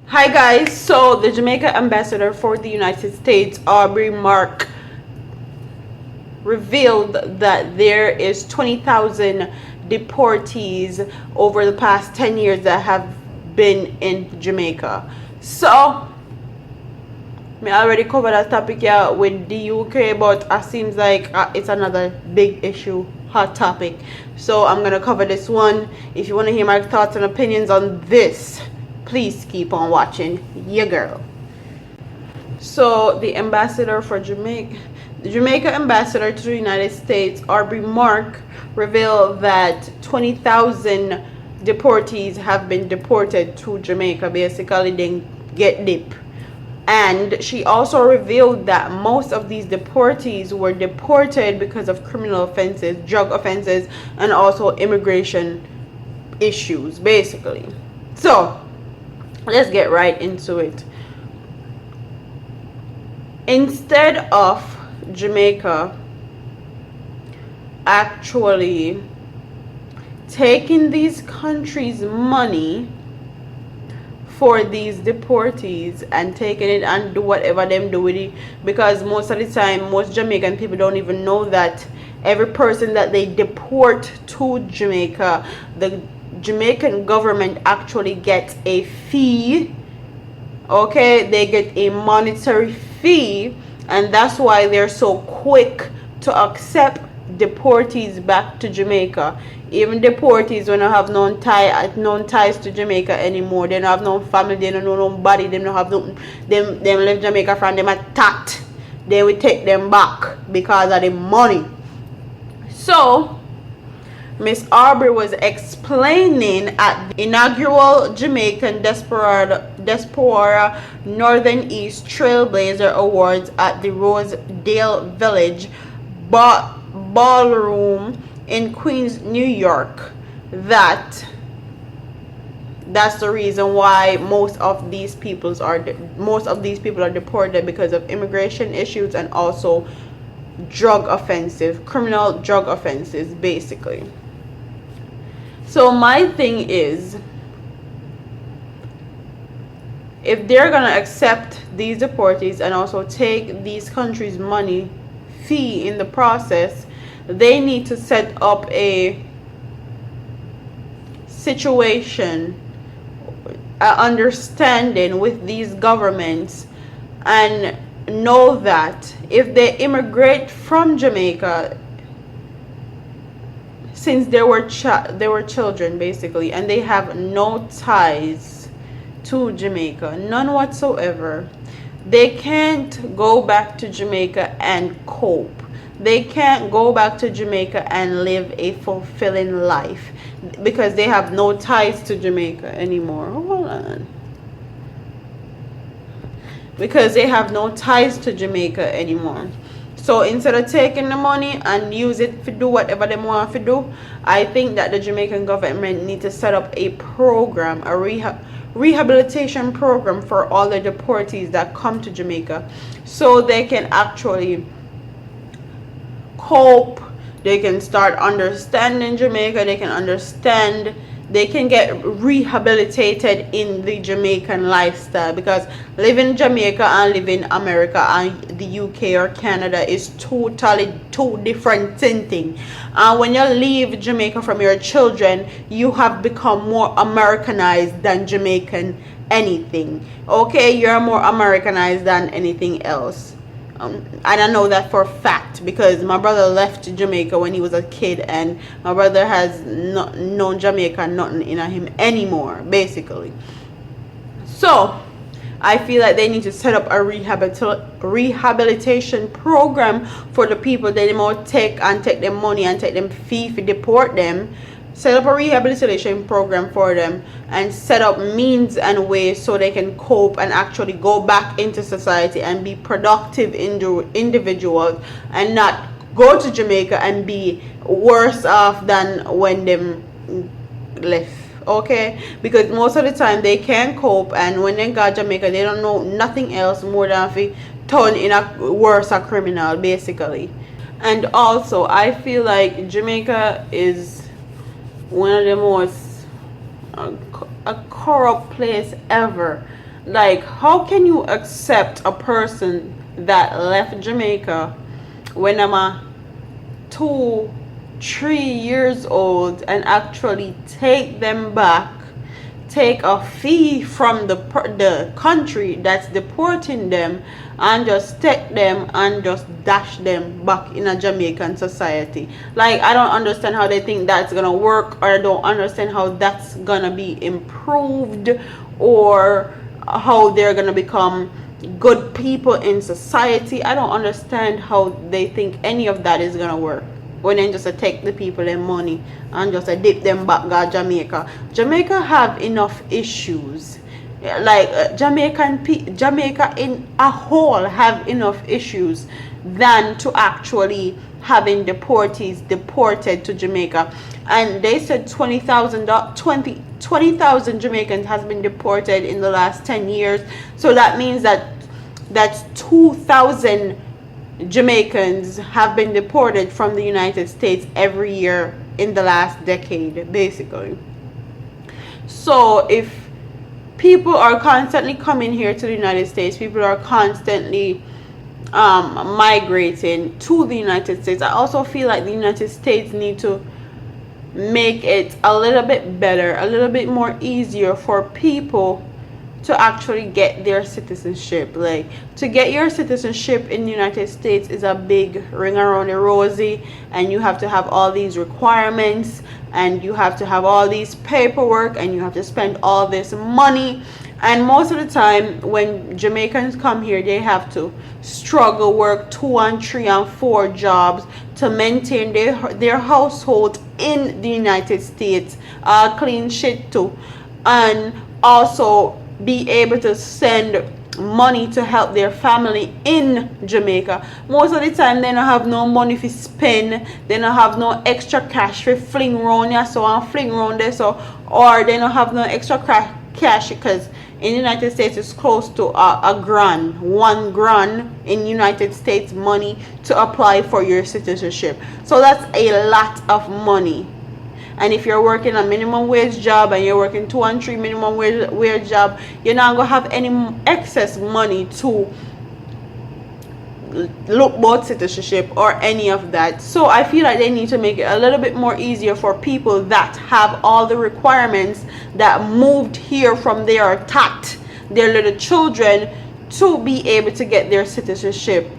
Hi guys, so the Jamaica ambassador for the United States, Audrey Marks, revealed that there is 20,000 deportees over the past 10 years that have been in Jamaica. So, I already covered that topic here with the UK, but it seems like it's another big issue, hot topic. So I'm gonna cover this one. If you want to hear my thoughts and opinions on this, please keep on watching. Yeah, girl. So the ambassador for Jamaica, the Jamaica ambassador to the United States, Audrey Marks, revealed that 20,000 deportees have been deported to Jamaica. Basically, they get dip. And she also revealed that most of these deportees were deported because of criminal offenses, drug offenses, and also immigration issues, basically. So, let's get right into it. Instead of Jamaica actually taking these countries' money for these deportees and taking it and do whatever them do with it, because most of the time most Jamaican people don't even know that every person that they deport to Jamaica, the Jamaican government actually gets a fee. Okay, they get a monetary fee, and that's why they're so quick to accept deportees back to Jamaica. Even deportees when I have no ties to Jamaica anymore, they don't have no family, they don't know nobody, they don't have no them left Jamaica from them attacked, they will take them back because of the money. So Miss Aubrey was explaining at the inaugural Jamaican Diaspora Northern East Trailblazer Awards at the Rosedale Village Ballroom in Queens, New York, that's the reason why most of these people are deported, because of immigration issues and also criminal drug offenses, basically. So my thing is, if they're gonna accept these deportees and also take these countries' money fee in the process, they need to set up a situation, an understanding with these governments, and know that if they immigrate from Jamaica, since they were children basically, and they have no ties to Jamaica, none whatsoever, they can't go back to Jamaica and cope. They can't go back to Jamaica and live a fulfilling life because they have no ties to Jamaica anymore. Hold on. Because they have no ties to Jamaica anymore. So instead of taking the money and use it to do whatever they want to do, I think that the Jamaican government needs to set up a program, a rehabilitation program for all the deportees that come to Jamaica, so they can actually cope, they can start understanding Jamaica, they can get rehabilitated in the Jamaican lifestyle, because living in Jamaica and living in America and the UK or Canada is totally two different things. And when you leave Jamaica from your children, you have become more Americanized than Jamaican anything. Okay, you're more Americanized than anything else. And I know that for a fact because my brother left Jamaica when he was a kid, and my brother has known Jamaica nothing in him anymore, basically. So I feel like they need to set up a rehabilitation program for the people that they might take them money and take them fee to deport them. Set up a rehabilitation program for them and set up means and ways so they can cope and actually go back into society and be productive individuals, and not go to Jamaica and be worse off than when them left. Okay, because most of the time they can't cope, and when they got Jamaica they don't know nothing else more than to turn in a worse criminal, basically. And also I feel like Jamaica is one of the most a corrupt place ever, Like, how can you accept a person that left Jamaica when I'm a 2, 3 years old, and actually take them back, take a fee from the country that's deporting them, and just take them and just dash them back in a Jamaican society? Like, I don't understand how they think that's gonna work, or I don't understand how that's gonna be improved, or how they're gonna become good people in society. I don't understand how they think any of that is gonna work when they just take the people their money and just dip them back to Jamaica. Jamaica have enough issues. Like, Jamaica in a whole have enough issues than to actually having deportees deported to Jamaica. And they said 20,000 Jamaicans has been deported in the last 10 years. So that means that that's 2,000 Jamaicans have been deported from the United States every year in the last decade, basically. So if people are constantly coming here to the United States, people are constantly migrating to the United States, I also feel like the United States need to make it a little bit better, a little bit more easier for people to actually get their citizenship. Like, to get your citizenship in the United States is a big ring around the rosy, and you have to have all these requirements, and you have to have all these paperwork, and you have to spend all this money. And most of the time when Jamaicans come here, they have to struggle, work 2 and 3 and 4 jobs to maintain their household in the United States, clean shit too, and also be able to send money to help their family in Jamaica. Most of the time they don't have no money to spend, they don't have no extra cash for fling round ya, so and fling round there, so, or they don't have no extra cash, because in the United States it's close to a grand, $1,000 in United States money to apply for your citizenship. So that's a lot of money. And if you're working a minimum wage job, and you're working 2 and 3 minimum wage job, you're not going to have any excess money to look about citizenship or any of that. So I feel like they need to make it a little bit more easier for people that have all the requirements, that moved here from their tat, their little children, to be able to get their citizenship.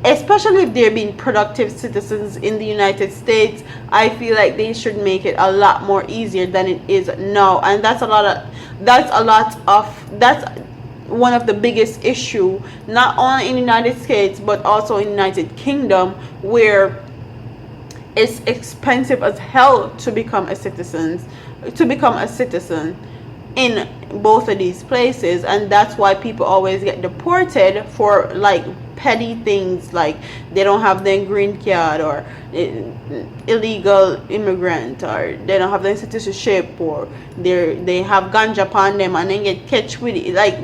Especially if they're being productive citizens in the United States, I feel like they should make it a lot more easier than it is now. And that's one of the biggest issue, not only in the United States but also in the United Kingdom, where it's expensive as hell to become a citizen in both of these places. And that's why people always get deported for like petty things, like they don't have their green card, or illegal immigrant, or they don't have their citizenship, or they have ganja upon them and then get catch with it. Like,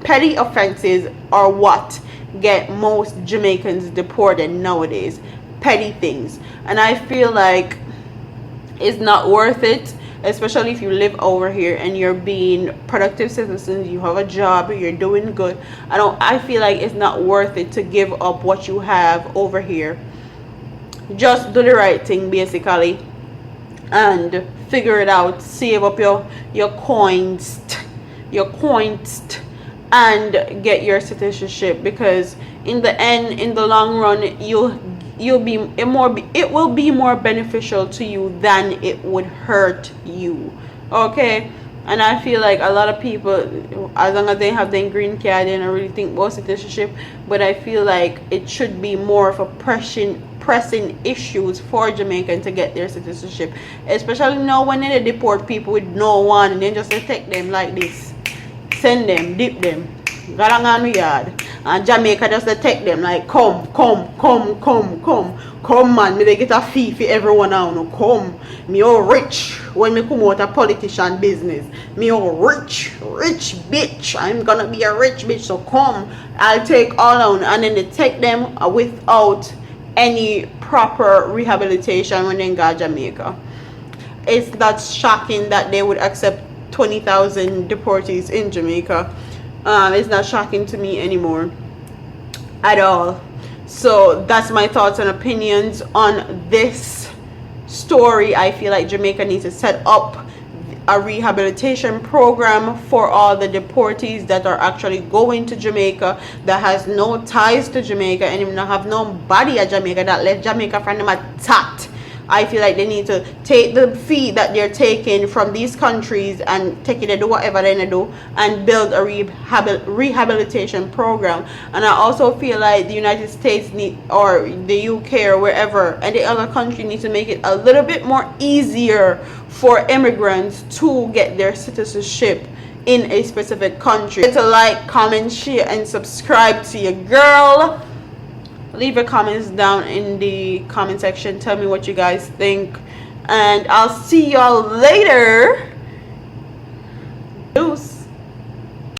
petty offenses are what get most Jamaicans deported nowadays. Petty things. And I feel like it's not worth it, especially if you live over here and you're being productive citizens, you have a job, you're doing good. I feel like it's not worth it to give up what you have over here. Just do the right thing, basically, and figure it out. Save up your coins, and get your citizenship, because in the end, in the long run, it will be more beneficial to you than it would hurt you. Okay? And I feel like a lot of people, as long as they have their green card, they don't really think about citizenship. But I feel like it should be more of a pressing issues for Jamaicans to get their citizenship, especially now when they deport people with no one, and then just take them like this, send them, dip them, garang yard, and Jamaica just take them like, come man, me they get a fee for everyone now, no, come, me all rich when me come out a politician business, me all rich bitch, I'm gonna be a rich bitch, so come, I'll take all on. And then they take them without any proper rehabilitation when they got Jamaica. It's that shocking that they would accept 20,000 deportees in Jamaica. It's not shocking to me anymore at all. So that's my thoughts and opinions on this story. I feel like Jamaica needs to set up a rehabilitation program for all the deportees that are actually going to Jamaica, that has no ties to Jamaica and even have nobody at Jamaica, that left Jamaica from them attacked. I feel like they need to take the fee that they're taking from these countries and take it and do whatever they do and build a rehabilitation program. And I also feel like the United States or the UK or wherever, and the other country needs to make it a little bit more easier for immigrants to get their citizenship in a specific country. To like, comment, share, and subscribe to your girl. Leave your comments down in the comment section. Tell me what you guys think, and I'll see y'all later.